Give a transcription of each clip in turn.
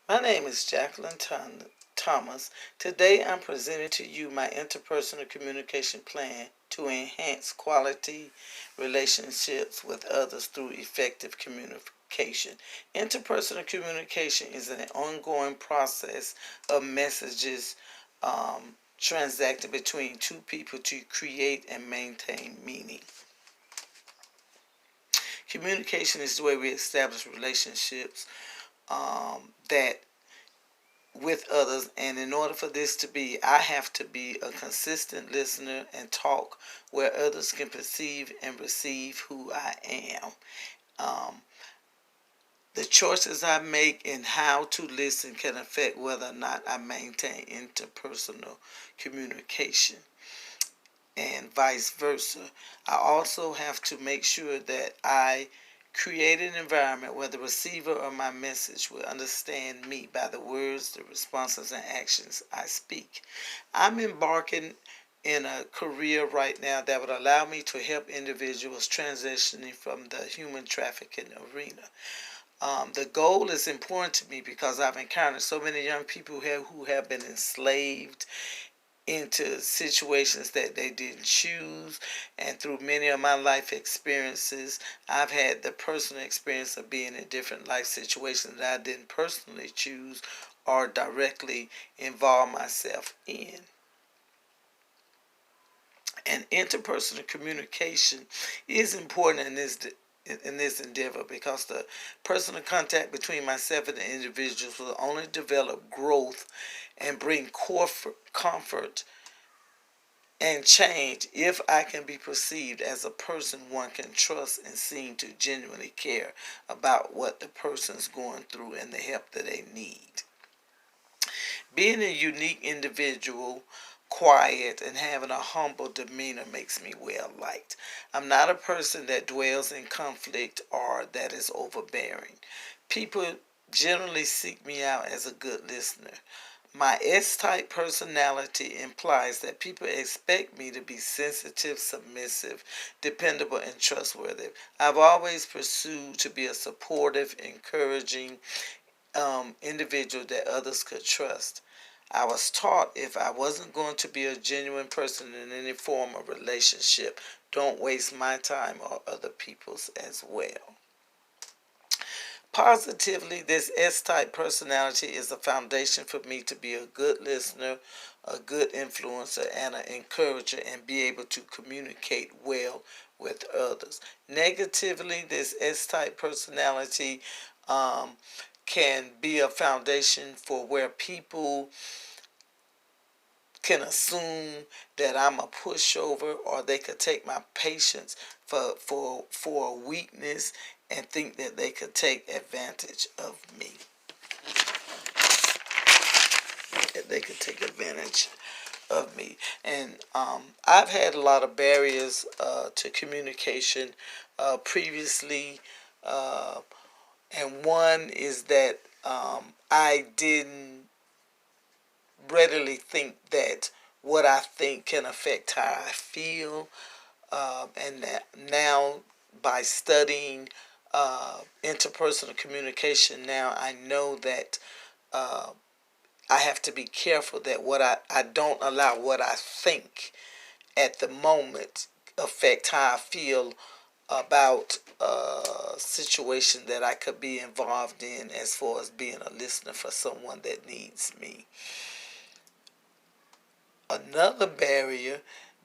My name is Jacqueline Thomas. Today I'm presenting to you my interpersonal communication plan to enhance quality relationships with others through effective communication. Interpersonal communication is an ongoing process of messages transacted between two people to create and maintain meaning. Communication is the way we establish relationships that with others, and in order for this to be, I have to be a consistent listener and talk where others can perceive and receive who I am. The choices I make in how to listen can affect whether or not I maintain interpersonal communication, and vice versa. I also have to make sure that I create an environment where the receiver of my message will understand me by the words, the responses, and actions I speak. I'm embarking in a career right now that would allow me to help individuals transitioning from the human trafficking arena. The goal is important to me because I've encountered so many young people who have been enslaved into situations that they didn't choose, and through many of my life experiences, I've had the personal experience of being in different life situations that I didn't personally choose or directly involve myself in. And interpersonal communication is important in this endeavor because the personal contact between myself and the individuals will only develop growth and bring comfort and change if I can be perceived as a person one can trust and seem to genuinely care about what the person's going through and the help that they need. Being a unique individual, quiet, and having a humble demeanor makes me well liked. I'm not a person that dwells in conflict or that is overbearing. People generally seek me out as a good listener. My S-type personality implies that people expect me to be sensitive, submissive, dependable, and trustworthy. I've always pursued to be a supportive, encouraging individual that others could trust. I was taught if I wasn't going to be a genuine person in any form of relationship, don't waste my time or other people's as well. Positively, this S-type personality is a foundation for me to be a good listener, a good influencer, and an encourager, and be able to communicate well with others. Negatively, this S-type personality um, can be a foundation for where people can assume that I'm a pushover, or they could take my patience for a weakness and think that they could take advantage of me. They could take advantage of me. And I've had a lot of barriers to communication previously, uh, and one is that I didn't readily think that what I think can affect how I feel, and that now by studying interpersonal communication, now I know that uh, I have to be careful that I don't allow what I think at the moment affect how I feel about a situation that I could be involved in as far as being a listener for someone that needs me. Another barrier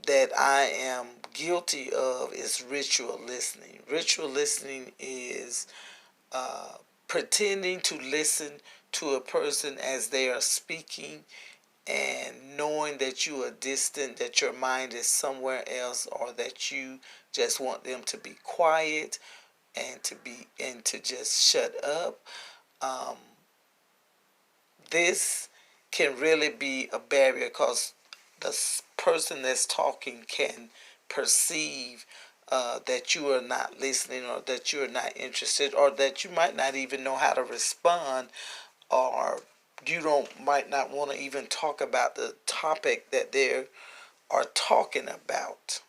that I am guilty of is ritual listening. Ritual listening is uh, pretending to listen to a person as they are speaking, and knowing that you are distant, that your mind is somewhere else, or that you just want them to be quiet and to just shut up. Um, this can really be a barrier because the person that's talking can perceive that you are not listening, or that you are not interested, or that you might not even know how to respond, or you don't might not want to even talk about the topic that they are talking about.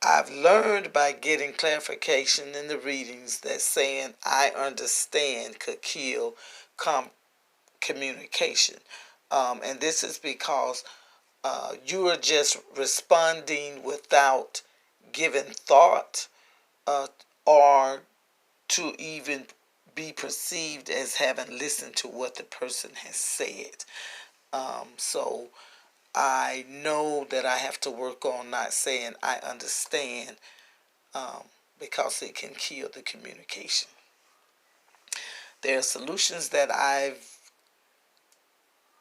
I've learned by getting clarification in the readings that saying "I understand" could kill communication. And this is because you are just responding without giving thought, uh, or to even be perceived as having listened to what the person has said. So I know that I have to work on not saying "I understand," um, because it can kill the communication. There are solutions that I've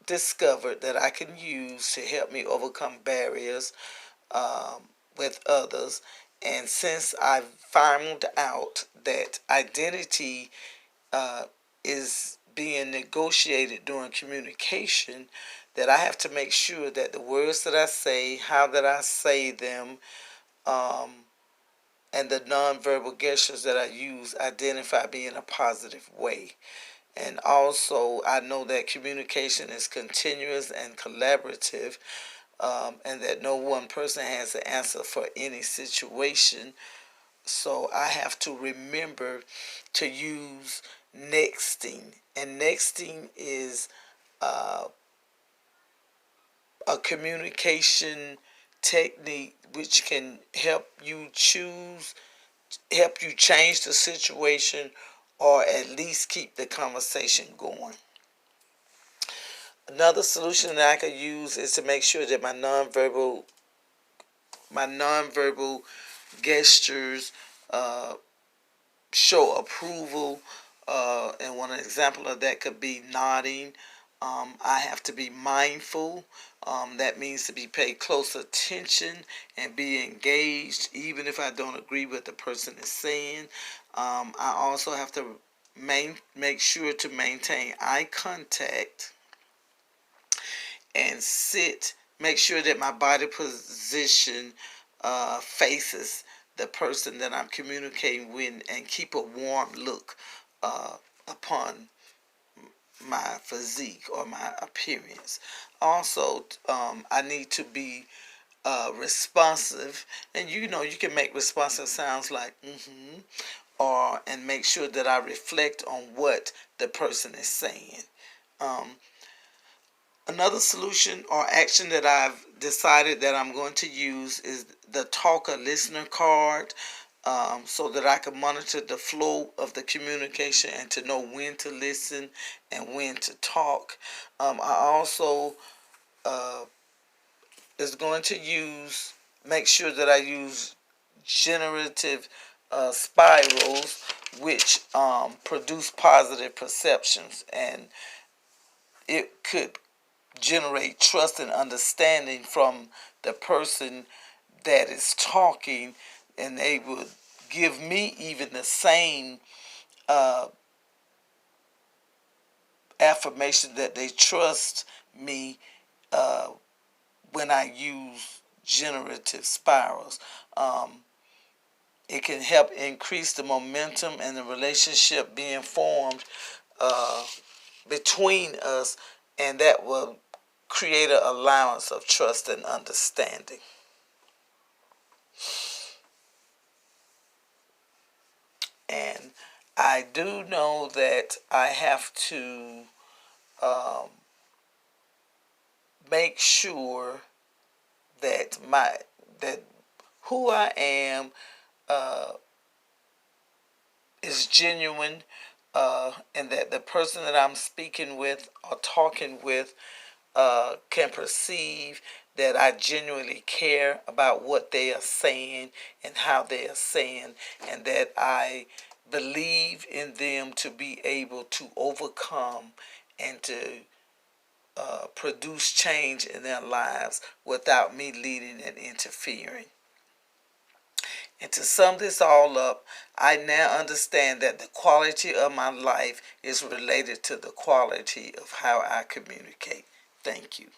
discovered that I can use to help me overcome barriers with others. And since I've found out that identity uh, is being negotiated during communication, that I have to make sure that the words that I say, how that I say them, um, and the nonverbal gestures that I use identify me in a positive way. And also, I know that communication is continuous and collaborative, and that no one person has the answer for any situation. So I have to remember to use nexting. And nexting is uh, a communication technique which can help you change the situation, or at least keep the conversation going. Another solution that I could use is to make sure that my nonverbal gestures uh, show approval. And one example of that could be nodding. I have to be mindful. That means to be paid close attention and be engaged, even if I don't agree with the person is saying. I also have to make sure to maintain eye contact and make sure that my body position faces the person that I'm communicating with, and keep a warm look uh, upon my physique or my appearance. Also, I need to be responsive, and you can make responsive sounds like or and make sure that I reflect on what the person is saying. Um, Another solution or action that I've decided that I'm going to use is the talker listener card, so that I can monitor the flow of the communication and to know when to listen and when to talk. I also uh, is going to make sure that I use generative spirals, which produce positive perceptions, and it could generate trust and understanding from the person that is talking, and they would give me even the same uh, affirmation that they trust me uh, when I use generative spirals. It can help increase the momentum and the relationship being formed uh, between us, and that will create an allowance of trust and understanding. And I do know that I have to um, make sure that that who I am uh, is genuine, and that the person that I'm speaking with or talking with can perceive that I genuinely care about what they are saying and how they are saying, and that I believe in them to be able to overcome and to produce change in their lives without me leading and interfering. And to sum this all up, I now understand that the quality of my life is related to the quality of how I communicate. Thank you.